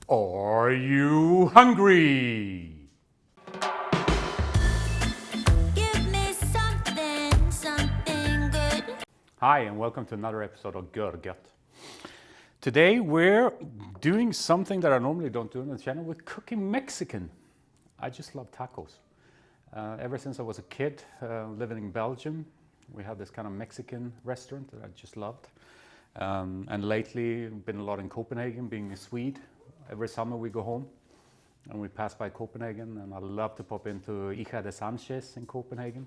Are you hungry? Give me something, something good. Hi, and welcome to another episode of Görgött. Today we're doing something that I normally don't do on the channel. We're cooking Mexican. I just love tacos. Ever since I was a kid living in Belgium, we had this kind of Mexican restaurant that I just loved. And lately, been a lot in Copenhagen, being a Swede. Every summer we go home and we pass by Copenhagen, and I love to pop into Hija de Sanchez in Copenhagen.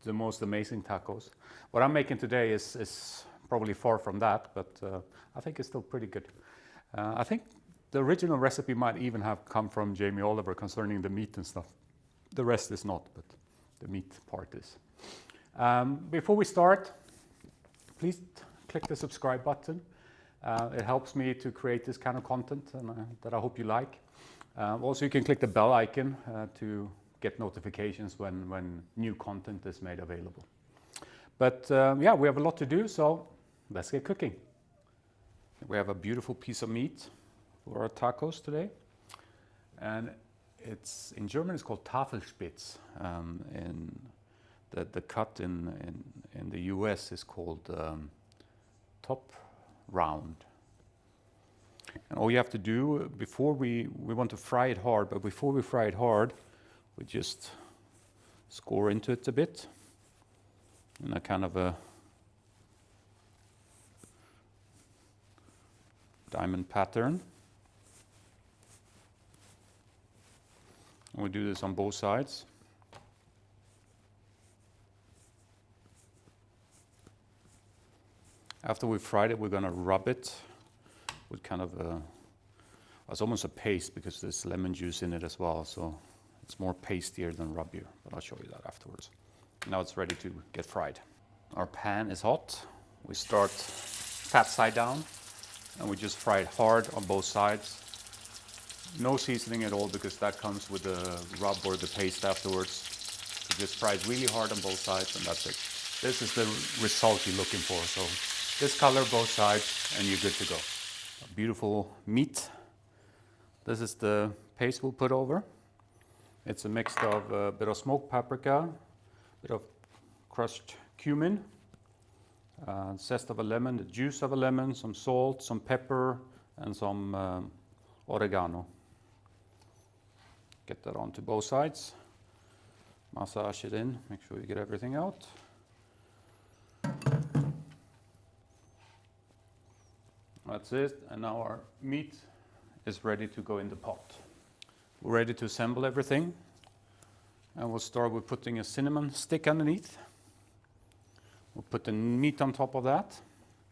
The most amazing tacos. What I'm making today is probably far from that, but I think it's still pretty good. I think the original recipe might even have come from Jamie Oliver concerning the meat and stuff. The rest is not, but the meat part is. Before we start, please click the subscribe button. It helps me to create this kind of content and that I hope you like. Also, you can click the bell icon to get notifications when new content is made available. But yeah, we have a lot to do, so let's get cooking. We have a beautiful piece of meat for our tacos today. And it's in German it's called Tafelspitz. In the cut in the US is called top round. And all you have to do before we want to fry it hard, but before we fry it hard, we just score into it a bit in a kind of a diamond pattern. And we do this on both sides. After we've fried it, we're going to rub it with kind of it's almost a paste because there's lemon juice in it as well, so it's more pastier than rubbier, but I'll show you that afterwards. Now it's ready to get fried. Our pan is hot. We start fat side down, and we just fry it hard on both sides. No seasoning at all because that comes with the rub or the paste afterwards. So just fry it really hard on both sides, and that's it. This is the result you're looking for. So this color both sides and you're good to go. A beautiful meat. This is the paste we'll put over. It's a mix of a bit of smoked paprika, a bit of crushed cumin, zest of a lemon, the juice of a lemon, some salt, some pepper, and some oregano. Get that onto both sides. Massage it in, make sure you get everything out. That's it, and now our meat is ready to go in the pot. We're ready to assemble everything, and we'll start with putting a cinnamon stick underneath. We'll put the meat on top of that,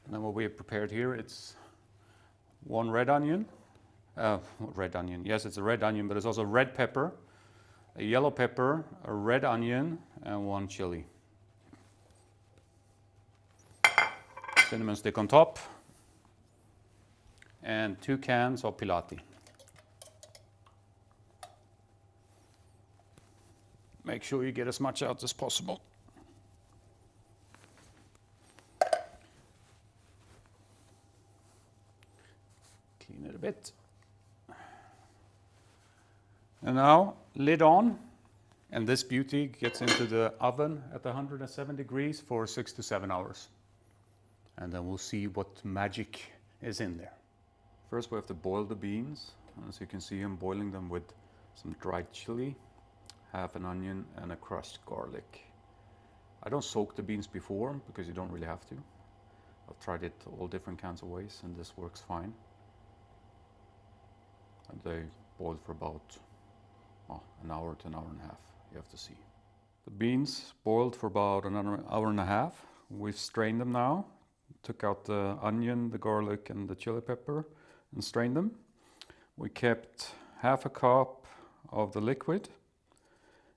and then what we have prepared here, it's one red onion. Red onion, yes, it's a red onion, but it's also red pepper, a yellow pepper, a red onion, and one chili. Cinnamon stick on top. And 2 cans of pilati. Make sure you get as much out as possible. Clean it a bit. And now, lid on, and this beauty gets into the oven at 107 degrees for 6 to 7 hours. And then we'll see what magic is in there. First we have to boil the beans. As you can see, I'm boiling them with some dried chili, half an onion, and a crushed garlic. I don't soak the beans before because you don't really have to. I've tried it all different kinds of ways and this works fine. And they boil for about an hour to an hour and a half, you have to see. The beans boiled for about another hour and a half. We've strained them now. Took out the onion, the garlic, and the chili pepper and strained them. We kept half a cup of the liquid,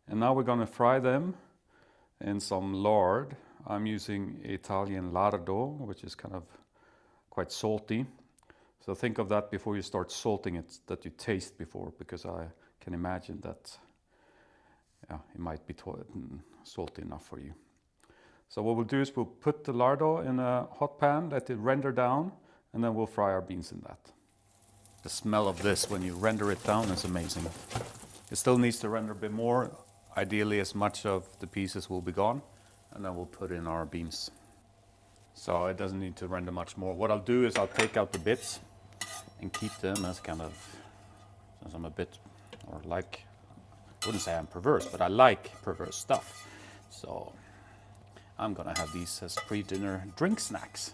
and now we're going to fry them in some lard. I'm using Italian lardo, which is kind of quite salty. So think of that before you start salting it, that you taste before, because I can imagine that it might be salty enough for you. So what we'll do is we'll put the lardo in a hot pan, let it render down, and then we'll fry our beans in that. The smell of this when you render it down is amazing. It still needs to render a bit more. Ideally, as much of the pieces will be gone, and then we'll put in our beans. So it doesn't need to render much more. What I'll do is I'll take out the bits and keep them as kind of, since I'm a bit, or like, I wouldn't say I'm perverse, but I like perverse stuff. So I'm gonna have these as pre-dinner drink snacks.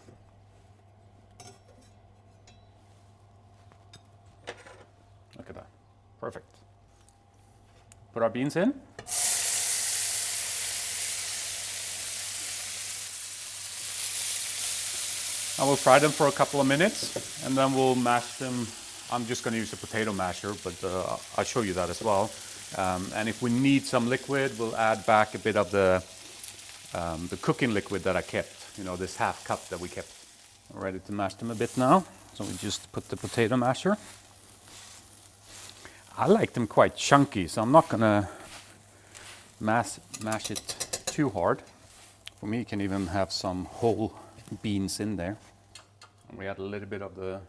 Look at that, perfect. Put our beans in. I will fry them for a couple of minutes and then we'll mash them. I'm just going to use a potato masher, but I'll show you that as well. And if we need some liquid, we'll add back a bit of the cooking liquid that I kept, you know, this half cup that we kept. I'm ready to mash them a bit now. So we just put the potato masher. I like them quite chunky, so I'm not going to mash it too hard. For me, you can even have some whole beans in there. And we add a little bit of the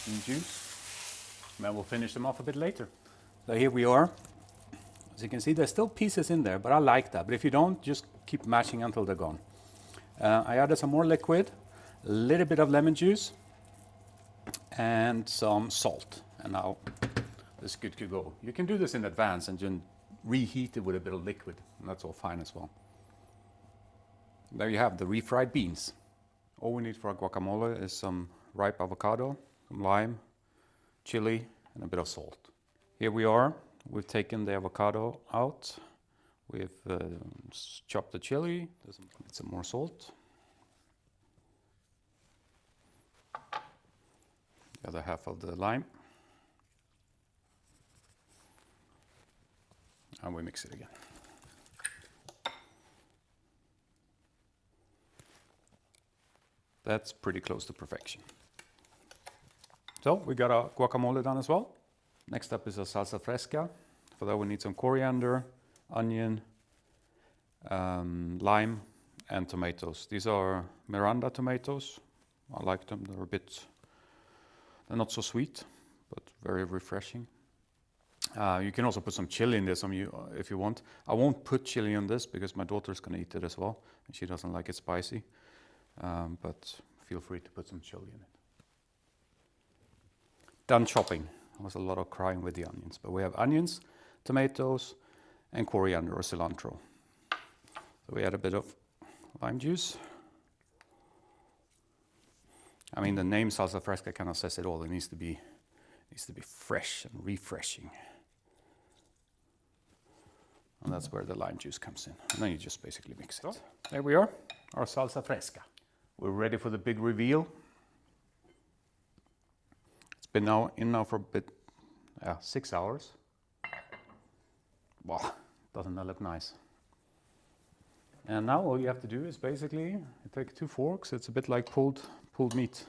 bean juice. And then we'll finish them off a bit later. So here we are. As you can see, there's still pieces in there, but I like that. But if you don't, just keep mashing until they're gone. I added some more liquid, a little bit of lemon juice, and some salt. And now this is good to go. You can do this in advance and then reheat it with a bit of liquid. And that's all fine as well. There you have the refried beans. All we need for our guacamole is some ripe avocado, some lime, chili, and a bit of salt. Here we are. We've taken the avocado out. We've chopped the chili. There's some more salt. The other half of the lime. And we mix it again. That's pretty close to perfection. So we got our guacamole done as well. Next up is a salsa fresca. For that we need some coriander, onion, lime, and tomatoes. These are Miranda tomatoes. I like them. They're not so sweet, but very refreshing. You can also put some chili in this if you want. I won't put chili on this because my daughter's gonna eat it as well, and she doesn't like it spicy. But feel free to put some chili in it. Done chopping. There was a lot of crying with the onions, but we have onions, tomatoes, and coriander or cilantro. So we add a bit of lime juice. I mean, the name Salsa Fresca kind of says it all. It needs to be fresh and refreshing. And that's where the lime juice comes in. And then you just basically mix it. So, there we are, our Salsa Fresca. We're ready for the big reveal. It's been now for a bit, 6 hours. Wow, doesn't that look nice? And now all you have to do is basically, you take 2 forks. It's a bit like pulled meat.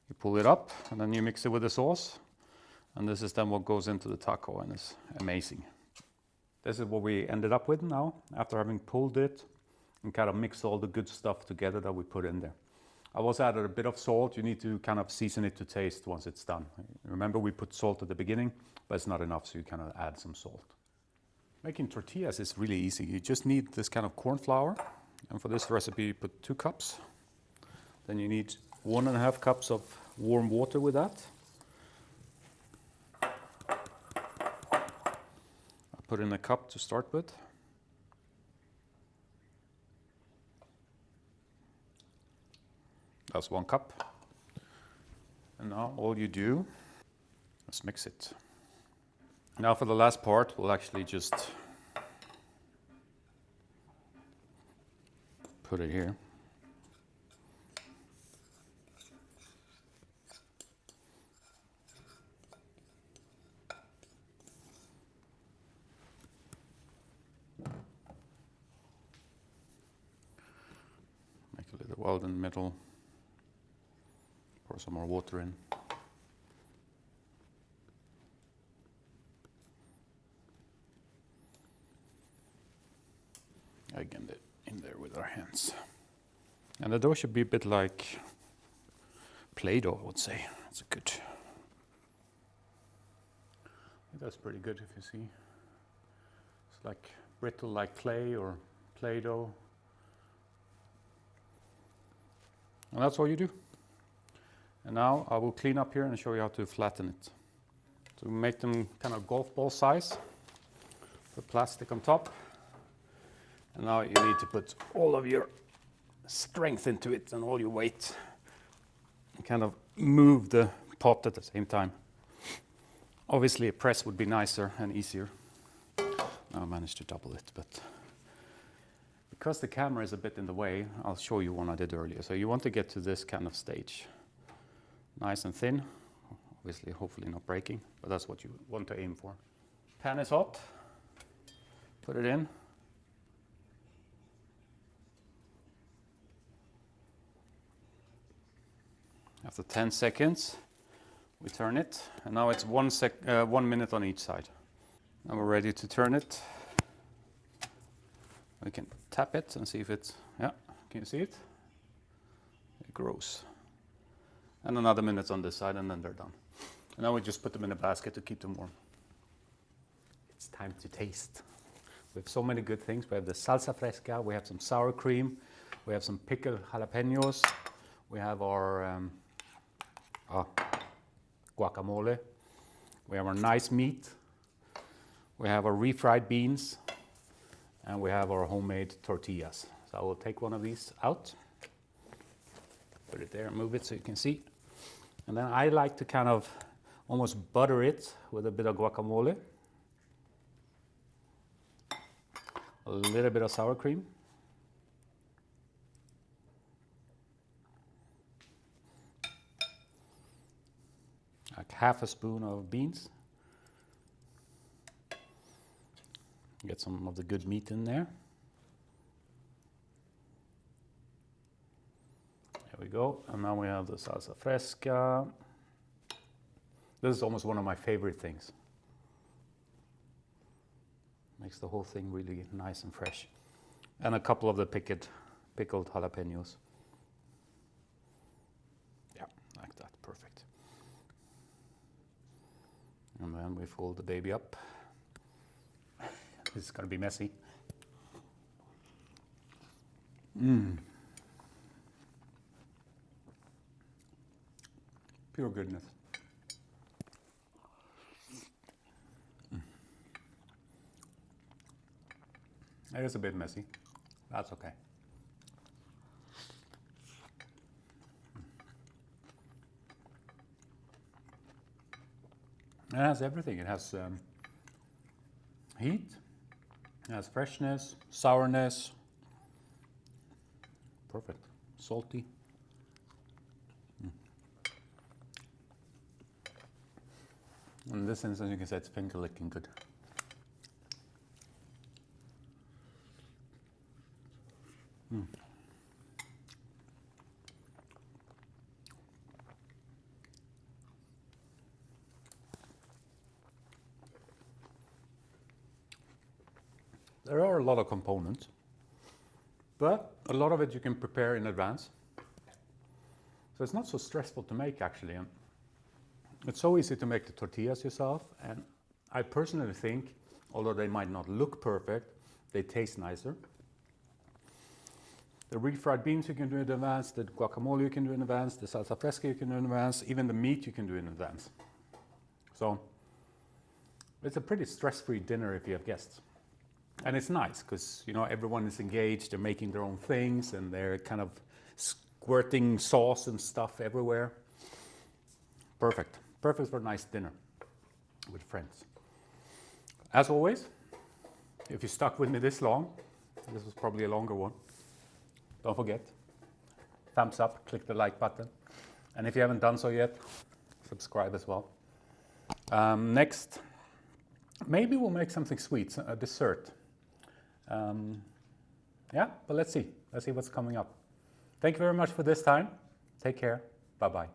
You pull it up and then you mix it with the sauce. And this is then what goes into the taco, and it's amazing. This is what we ended up with now after having pulled it and kind of mixed all the good stuff together that we put in there. I also added a bit of salt. You need to kind of season it to taste once it's done. Remember, we put salt at the beginning, but it's not enough, so you kind of add some salt. Making tortillas is really easy. You just need this kind of corn flour, and for this recipe you put 2 cups. Then you need 1.5 cups of warm water with that. I put in a cup to start with. That's 1 cup. And now all you do is mix it. Now for the last part, we'll actually just put it here. Make a little weld in the middle. Pour some more water in. Again, in there with our hands. And the dough should be a bit like Play-Doh, I would say. It's a good think that's pretty good if you see. It's like brittle like clay or Play-Doh. And that's all you do. And now I will clean up here and show you how to flatten it. So make them kind of golf ball size. Put plastic on top. And now you need to put all of your strength into it and all your weight. And kind of move the pot at the same time. Obviously a press would be nicer and easier. Now I managed to double it, but because the camera is a bit in the way, I'll show you one I did earlier. So you want to get to this kind of stage. Nice and thin, obviously, hopefully not breaking, but that's what you want to aim for. Pan is hot, put it in. After 10 seconds, we turn it, and now it's 1 minute on each side. Now we're ready to turn it. We can tap it and see if it's, yeah, can you see it? It grows. And another minute on this side and then they're done. And now we just put them in a basket to keep them warm. It's time to taste. We have so many good things. We have the salsa fresca, we have some sour cream, we have some pickled jalapenos, we have our guacamole, we have our nice meat, we have our refried beans, and we have our homemade tortillas. So I will take one of these out, put it there and move it so you can see. And then I like to kind of almost butter it with a bit of guacamole, a little bit of sour cream, like half a spoon of beans. Get some of the good meat in there. There we go. And now we have the salsa fresca. This is almost one of my favorite things. Makes the whole thing really nice and fresh. And a couple of the pickled jalapenos. Yeah, like that. Perfect. And then we fold the baby up. This is going to be messy. Pure goodness. It is a bit messy. That's okay. It has everything. It has heat. It has freshness, sourness, perfect, salty. In this instance, you can say it's finger licking good. There are a lot of components, but a lot of it you can prepare in advance. So it's not so stressful to make actually. And it's so easy to make the tortillas yourself. And I personally think, although they might not look perfect, they taste nicer. The refried beans you can do in advance, the guacamole you can do in advance, the salsa fresca you can do in advance, even the meat you can do in advance. So it's a pretty stress-free dinner if you have guests. And it's nice because, you know, everyone is engaged, they're making their own things and they're kind of squirting sauce and stuff everywhere. Perfect. Perfect for a nice dinner with friends. As always, if you stuck with me this long, this was probably a longer one, don't forget, thumbs up, click the like button. And if you haven't done so yet, subscribe as well. Next, maybe we'll make something sweet, a dessert. Yeah, but let's see. Let's see what's coming up. Thank you very much for this time. Take care. Bye-bye.